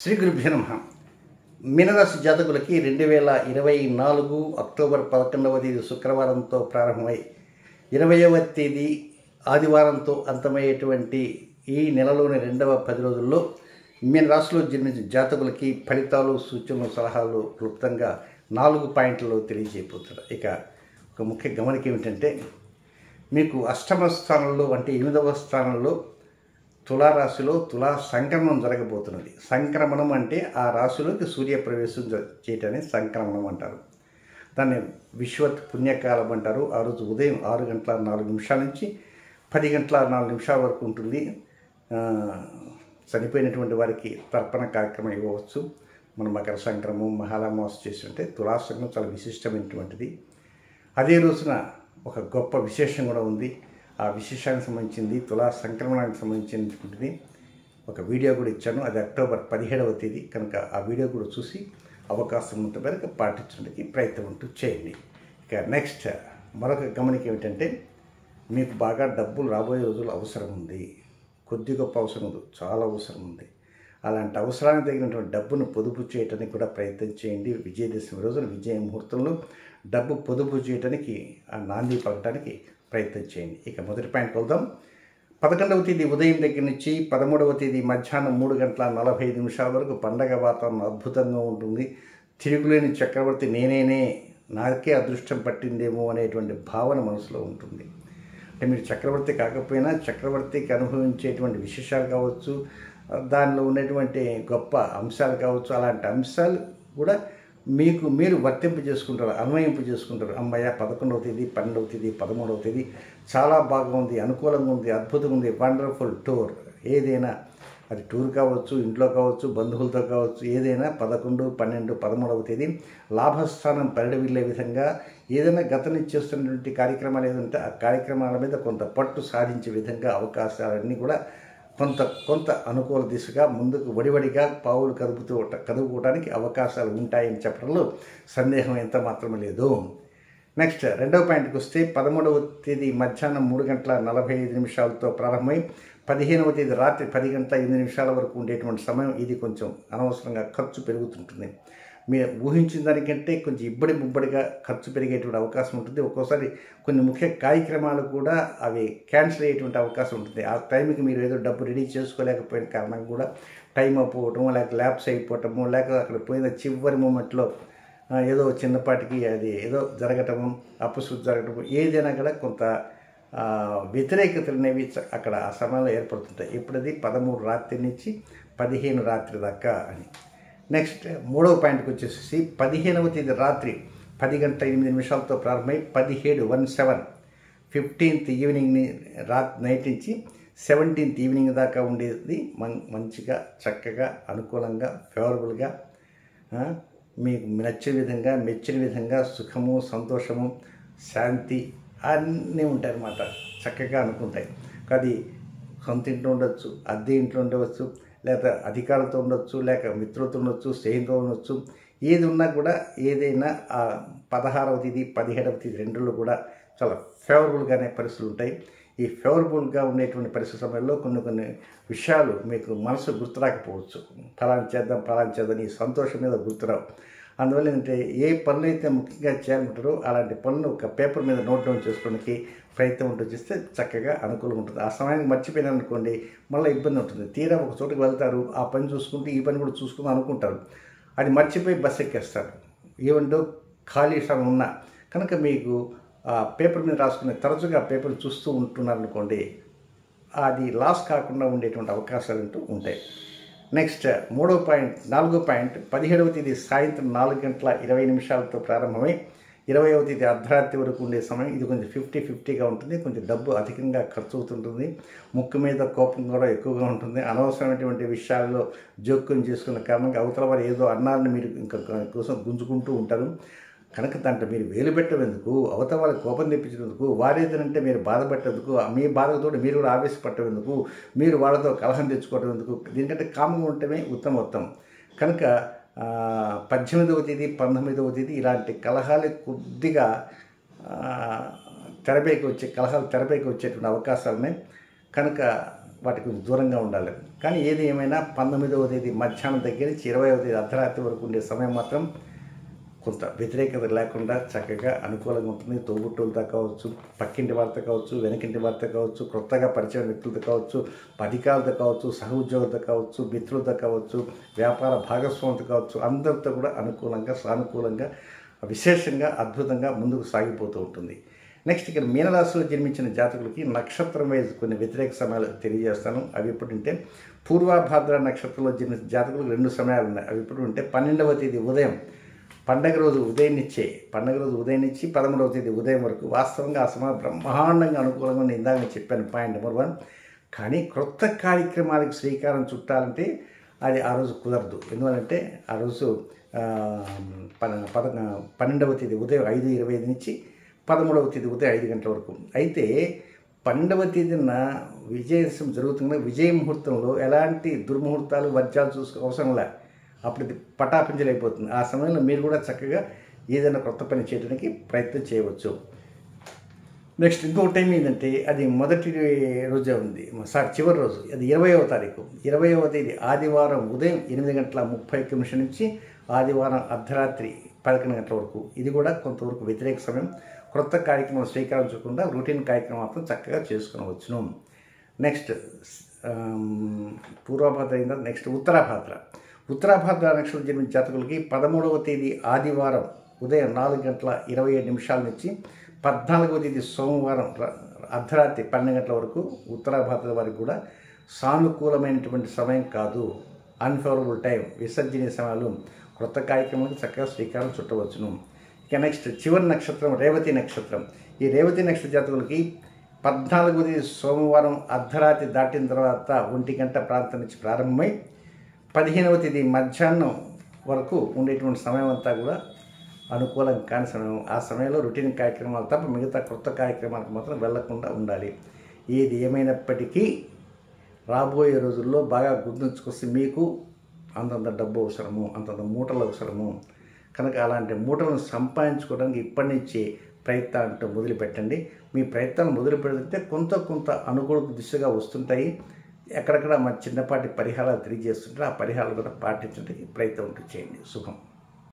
శ్రీ గురుభ్యో నమః. మీనరాశి జాతకులకి 2024 అక్టోబర్ 11వ తేదీ శుక్రవారంతో ప్రారంభమై 20వ తేదీ ఆదివారంతో అంతమయ్యేటువంటి ఈ నెలలోని రెండవ 10 రోజుల్లో మీనరాశిలో జన్మించిన జాతకులకి ఫలితాలు, సూచనలు, సలహాలు క్లుప్తంగా 4 పాయింట్లలో తెలియజేయబోతున్నారు. ఇక ఒక ముఖ్య గమనిక ఏమిటంటే, మీకు అష్టమ స్థానంలో అంటే 8వ స్థానంలో తులారాశిలో తులా సంక్రమణం జరగబోతున్నది. సంక్రమణం అంటే ఆ రాశిలోకి సూర్యప్రవేశం చేయటాన్ని సంక్రమణం అంటారు. దాన్ని విశ్వత్ పుణ్యకాలం అంటారు. ఆ రోజు ఉదయం 6:04 నుంచి 10:04 వరకు ఉంటుంది. చనిపోయినటువంటి వారికి తర్పణ కార్యక్రమం ఇవ్వవచ్చు. మనం మకర సంక్రమం, మహాలమాస చేస్తుంటే తులా సంక్రమం చాలా విశిష్టమైనటువంటిది. అదే రోజున ఒక గొప్ప విశేషం కూడా ఉంది. ఆ విశేషానికి సంబంధించింది, తులా సంక్రమణానికి సంబంధించినటువంటిది ఒక వీడియో కూడా ఇచ్చాను. అది అక్టోబర్ 17వ తేదీ. కనుక ఆ వీడియో కూడా చూసి అవకాశం ఉన్నంత మేరకు పాటించడానికి ప్రయత్నం ఉంటూ చేయండి. ఇక నెక్స్ట్ మరొక గమనిక ఏమిటంటే, మీకు బాగా డబ్బులు రాబోయే రోజులు అవసరం ఉంది. కొద్ది గొప్ప అవసరం ఉంది, చాలా అవసరం ఉంది. అలాంటి అవసరానికి తగినటువంటి డబ్బును పొదుపు చేయడానికి కూడా ప్రయత్నం చేయండి. విజయదశమి రోజున విజయ ముహూర్తంలో డబ్బు పొదుపు చేయడానికి ఆ నాంది పలకడానికి ప్రయత్నం చేయండి. ఇక మొదటి పాయింట్కి వెళ్దాం. 11వ తేదీ ఉదయం దగ్గర నుంచి 13వ తేదీ మధ్యాహ్నం 3:45 వరకు పండగ వాతావరణం అద్భుతంగా ఉంటుంది. తిరుగులేని చక్రవర్తి నేనేనే, నాకే అదృష్టం పట్టిందేమో అనేటువంటి భావన మనసులో ఉంటుంది. అంటే మీరు చక్రవర్తి కాకపోయినా చక్రవర్తికి అనుభవించేటువంటి విశేషాలు కావచ్చు, దానిలో ఉన్నటువంటి గొప్ప అంశాలు కావచ్చు, అలాంటి అంశాలు కూడా మీరు వర్తింపు చేసుకుంటారు, అన్వయింపు చేసుకుంటారు. అమ్మాయ 11వ తేదీ, 12వ తేదీ, 13వ తేదీ చాలా బాగుంది, అనుకూలంగా ఉంది, అద్భుతంగా ఉంది, వండర్ఫుల్ టూర్. ఏదైనా అది టూర్ కావచ్చు, ఇంట్లో కావచ్చు, బంధువులతో కావచ్చు, ఏదైనా 11, 12, 13వ తేదీ లాభస్థానం పరిడవిల్లే విధంగా ఏదైనా గతం చేస్తున్నటువంటి కార్యక్రమాలు ఏదంటే ఆ కార్యక్రమాల మీద కొంత పట్టు సాధించే విధంగా అవకాశాలన్నీ కూడా కొంత అనుకూల దిశగా ముందుకు వడివడిగా పావులు కదుపుకోవడానికి అవకాశాలు ఉంటాయని చెప్పడంలో సందేహం ఎంత మాత్రమే లేదు. నెక్స్ట్ రెండవ పాయింట్కి వస్తే, 13వ తేదీ మధ్యాహ్నం 3:45 ప్రారంభమై 15వ తేదీ రాత్రి 10:08 వరకు ఉండేటువంటి సమయం. ఇది కొంచెం అనవసరంగా ఖర్చు పెరుగుతుంటుంది. మీరు ఊహించిన దానికంటే కొంచెం ఇబ్బడిగా ఖర్చు పెరిగేటువంటి అవకాశం ఉంటుంది. ఒక్కోసారి కొన్ని ముఖ్య కార్యక్రమాలు కూడా అవి క్యాన్సిల్ అయ్యేటువంటి అవకాశం ఉంటుంది. ఆ టైంకి మీరు ఏదో డబ్బు రెడీ చేసుకోలేకపోయిన కారణం కూడా టైం అయిపోవటము, లేక ల్యాప్స్ అయిపోవటము, లేక అక్కడ పోయిన చివరి మూమెంట్లో ఏదో చిన్నపాటికి అది ఏదో జరగటము, అపశృతి జరగటము, ఏదైనా కూడా కొంత వ్యతిరేకతలు అనేవి అక్కడ ఆ సమయంలో ఏర్పడుతుంటాయి. ఇప్పుడది 13 రాత్రి నుంచి 15 రాత్రి దాకా అని. నెక్స్ట్ మూడవ పాయింట్కి వచ్చేసి, 15వ తేదీ రాత్రి 10:08 ప్రారంభమై 17 15th ఈవినింగ్ నైట్ నుంచి 17th ఈవినింగ్ దాకా ఉండేది మంచిగా, చక్కగా, అనుకూలంగా, ఫేవరబుల్గా, మీకు నచ్చే విధంగా, మెచ్చిన విధంగా సుఖము, సంతోషము, శాంతి అన్నీ ఉంటాయన్నమాట. చక్కగా అనుకుంటాయి. అది సొంత ఇంట్లో ఉండొచ్చు, అద్దె ఇంట్లో ఉండవచ్చు, లేక అధికారులతో ఉండొచ్చు, లేక మిత్రులతో ఉండొచ్చు, స్నేహితులతో ఉండొచ్చు. ఏది ఉన్నా కూడా ఏదైనా ఆ 16వ తేదీ, 17వ తేదీ రెండులో కూడా చాలా ఫేవరబుల్గానే పరిస్థితులు ఉంటాయి. ఈ ఫేవరబుల్గా ఉండేటువంటి పరిస్థితి సమయంలో కొన్ని విషయాలు మీకు మనసు గుర్తురాకపోవచ్చు. ఫలానా చేద్దాం ఈ సంతోషం మీద గుర్తురావు. అందువల్ల ఏంటంటే, ఏ పనులు అయితే ముఖ్యంగా చేయాలనుకుంటారో అలాంటి పనులు ఒక పేపర్ మీద నోట్ డౌన్ చేసుకోవడానికి ప్రయత్నం ఉంటూ చేస్తే చక్కగా అనుకూలంగా ఉంటుంది. ఆ సమయానికి మర్చిపోయినారు అనుకోండి, మళ్ళీ ఇబ్బంది ఉంటుంది. తీరా ఒక చోటుకు వెళ్తారు, ఆ పని చూసుకుంటూ ఈ పని కూడా చూసుకుందాం అనుకుంటారు, అది మర్చిపోయి బస్సు ఎక్కేస్తారు. ఏమంటో ఖాళీ సమయం ఉన్నా కనుక మీకు ఆ పేపర్ మీద రాసుకునే తరచుగా పేపర్ చూస్తూ ఉంటున్నారనుకోండి, అది లాస్ కాకుండా ఉండేటువంటి అవకాశాలు అంటూ ఉంటాయి. నెక్స్ట్ నాలుగో పాయింట్, 17వ తేదీ సాయంత్రం 4:20 ప్రారంభమై 20వ తేదీ అర్ధరాత్రి వరకు ఉండే సమయం. ఇది కొంచెం 50-50గా ఉంటుంది. కొంచెం డబ్బు అధికంగా ఖర్చు అవుతుంటుంది. ముక్కు మీద కోపం కూడా ఎక్కువగా ఉంటుంది. అనవసరమైనటువంటి విషయాల్లో జోక్యం చేసుకున్న కారణంగా అవతల వారు ఏదో అన్నారని మీరు ఇంకా కోసం గుంజుకుంటూ ఉంటారు. కనుక దాంట్లో మీరు వేలు పెట్టేందుకు, అవతల వాళ్ళకి కోపం తెప్పించేందుకు, వారేదనంటే మీరు బాధపట్టేందుకు, మీ బాధతో మీరు కూడా ఆవేశపట్టేందుకు, మీరు వాళ్ళతో కలహం తెచ్చుకోవడం ఎందుకు? దీనికంటే కామ్గా ఉండటమే ఉత్తమోత్తం. కనుక 18వ తేదీ, 19వ తేదీ ఇలాంటి కలహాలు కొద్దిగా కలహాలు తెరపైకి వచ్చేటువంటి అవకాశాలు ఉన్నాయి. కనుక వాటికి కొంచెం దూరంగా ఉండాలి. కానీ ఏది ఏమైనా 19వ తేదీ మధ్యాహ్నం దగ్గర నుంచి 20వ తేదీ అర్ధరాత్రి వరకు ఉండే సమయం మాత్రం కొంత వ్యతిరేకత లేకుండా చక్కగా అనుకూలంగా ఉంటుంది. తోబుట్టువులతో కావచ్చు, పక్కింటి వారితో కావచ్చు, వెనకింటి వారితో కావచ్చు, కొత్తగా పరిచయం వ్యక్తులతో కావచ్చు, అధికారులతో కావచ్చు, సహోద్యోగులతో కావచ్చు, మిత్రులతో కావచ్చు, వ్యాపార భాగస్వాములతో కావచ్చు, అందరితో కూడా అనుకూలంగా, సానుకూలంగా, విశేషంగా, అద్భుతంగా ముందుకు సాగిపోతూ ఉంటుంది. నెక్స్ట్ ఇక్కడ మీనరాశిలో జన్మించిన జాతకులకి నక్షత్రం వైజ్ కొన్ని వ్యతిరేక సమయాలు తెలియజేస్తాను. అవి ఎప్పుడంటే పూర్వభాద్ర నక్షత్రంలో జన్మించిన జాతకులకు 2 సమయాలు ఉన్నాయి. అవి ఎప్పుడు అంటే 12వ తేదీ ఉదయం పండగ రోజు ఉదయం నుంచి 13వ తేదీ ఉదయం వరకు వాస్తవంగా ఆ సమయం బ్రహ్మాండంగా అనుకూలంగా నేను ఇందాక చెప్పాను. Point number 1. కానీ క్రొత్త కార్యక్రమాలకు శ్రీకారం చుట్టాలంటే అది ఆ రోజు కుదరదు. ఎందుకంటే ఆ రోజు 12వ తేదీ ఉదయం 5:25 నుంచి 13వ తేదీ ఉదయం 5 గంటల వరకు. అయితే 12వ తేదీన విజయం జరుగుతున్న విజయ ముహూర్తంలో ఎలాంటి దుర్ముహూర్తాలు వర్జాలు చూసుకో అవసరం లే. అప్పుడు ఇది పటాపించలైపోతుంది. ఆ సమయంలో మీరు కూడా చక్కగా ఏదైనా కొత్త పని చేయడానికి ప్రయత్నం చేయవచ్చు. నెక్స్ట్ ఇంకొక టైం ఏంటంటే అది మొదటి రోజే ఉంది, చివరి రోజు, అది 20వ తారీఖు, 20వ తేదీ ఆదివారం ఉదయం 8:31 నుంచి ఆదివారం అర్ధరాత్రి 11 గంటల వరకు. ఇది కూడా కొంతవరకు వ్యతిరేక సమయం. క్రొత్త కార్యక్రమం శ్రీకారం చుట్టకుండా రొటీన్ కార్యక్రమం మాత్రం చక్కగా చేసుకునవచ్చును. నెక్స్ట్ పూర్వభాద్ర అయిందా, నెక్స్ట్ ఉత్తరాభాద్ర నక్షత్రం జన్మించిన జాతకులకి 13వ తేదీ ఆదివారం ఉదయం 4:27 నుంచి 14వ తేదీ సోమవారం అర్ధరాత్రి 12 గంటల వరకు ఉత్తరాభాద్ర వారికి కూడా సానుకూలమైనటువంటి సమయం కాదు. అన్ఫేవరబుల్ టైం, విసర్జనీయ సమయాలు. క్రొత్త కార్యక్రమానికి చక్కగా శ్రీకారం చుట్టవచ్చును. ఇక నెక్స్ట్ చివరి నక్షత్రం రేవతి నక్షత్రం. ఈ రేవతి నక్షత్ర జాతకులకి 14వ తేదీ సోమవారం అర్ధరాత్రి దాటిన తర్వాత 1 గంట ప్రాంతం నుంచి ప్రారంభమై 15వ తేదీ మధ్యాహ్నం వరకు ఉండేటువంటి సమయం అంతా కూడా అనుకూలం కాని సమయం. ఆ సమయంలో రొటీన్ కార్యక్రమాలు తప్ప మిగతా కొత్త కార్యక్రమాలకు మాత్రం వెళ్లకుండా ఉండాలి. ఏది ఏమైనప్పటికీ రాబోయే రోజుల్లో బాగా గుర్తుంచుకొస్తే మీకు అంతంత డబ్బు అవసరము, అంతంత మూటలు అవసరము. కనుక అలాంటి మూటలను సంపాదించుకోవడానికి ఇప్పటి నుంచి ప్రయత్నాలు మొదలుపెట్టండి. మీ ప్రయత్నాలు మొదలు పెడితే కొంత అనుకూల దిశగా వస్తుంటాయి. ఎక్కడెక్కడ మన చిన్నపాటి పరిహారాలు తెలియజేస్తుంటే ఆ పరిహారాలు కూడా పాటించడానికి ప్రయత్నం చేయండి. శుభం.